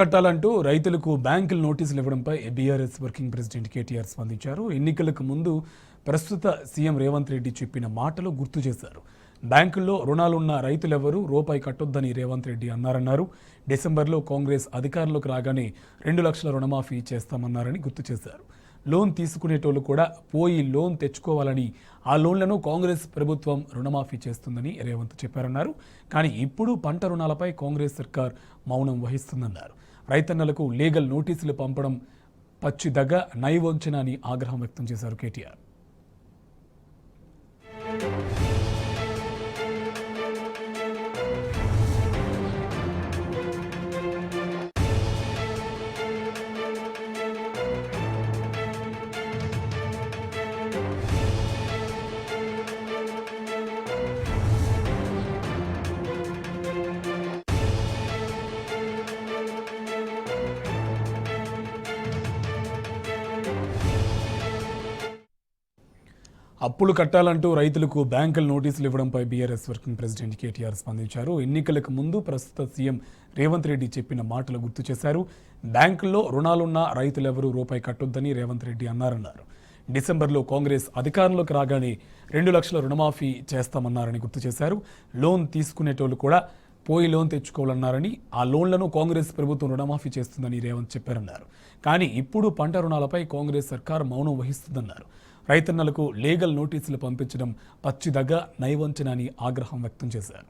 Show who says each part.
Speaker 1: కట్టాలంటూ రైతులకు బ్యాంకులు నోటీసులు ఇవ్వడంపై బీఆర్ఎస్ వర్కింగ్ ప్రెసిడెంట్ కేటీఆర్ స్పందించారు. ఎన్నికలకు ముందు ప్రస్తుత సీఎం రేవంత్ రెడ్డి చెప్పిన మాటలు గుర్తు చేశారు. బ్యాంకుల్లో రుణాలున్న రైతులెవరూ రూపాయి కట్టొద్దని రేవంత్ రెడ్డి అన్నారన్నారు. డిసెంబర్లో కాంగ్రెస్ అధికారంలోకి రాగానే 2 లక్షల రుణమాఫీ చేస్తామన్నారని గుర్తు చేశారు. లోన్ తీసుకునేటోళ్ళు కూడా పోయి లోన్ తెచ్చుకోవాలని, ఆ లోన్లను కాంగ్రెస్ ప్రభుత్వం రుణమాఫీ చేస్తుందని రేవంత్ చెప్పారన్నారు. కానీ ఇప్పుడు పంట రుణాలపై కాంగ్రెస్ సర్కార్ మౌనం వహిస్తుందన్నారు. రైతన్నలకు లీగల్ నోటీసులు పంపడం పచ్చిదగ్గ నైవంచన అని ఆగ్రహం వ్యక్తం చేశారు కేటీఆర్. అప్పులు కట్టాలంటూ రైతులకు బ్యాంకులు నోటీసులు ఇవ్వడంపై బీఆర్ఎస్ వర్కింగ్ ప్రెసిడెంట్ కేటీఆర్ స్పందించారు. ఎన్నికలకు ముందు ప్రస్తుత సీఎం రేవంత్ రెడ్డి చెప్పిన మాటలు గుర్తు చేశారు. బ్యాంకుల్లో రుణాలున్న రైతులెవరూ రూపాయి కట్టొద్దని రేవంత్ రెడ్డి అన్నారన్నారు. డిసెంబర్లో కాంగ్రెస్ అధికారంలోకి రాగానే 2 లక్షల రుణమాఫీ చేస్తామన్నారని గుర్తు చేశారు. లోన్ తీసుకునేటోళ్ళు కూడా పోయి లోన్ తెచ్చుకోవాలన్నారని, ఆ లోన్లను కాంగ్రెస్ ప్రభుత్వం రుణమాఫీ చేస్తుందని రేవంత్ చెప్పారన్నారు. కానీ ఇప్పుడు పంట రుణాలపై కాంగ్రెస్ సర్కార్ మౌనం వహిస్తుందన్నారు. రైతన్నలకు లీగల్ నోటీసులు పంపించడం పచ్చిదగ్గ నైవంచన అని ఆగ్రహం వ్యక్తం చేశారు.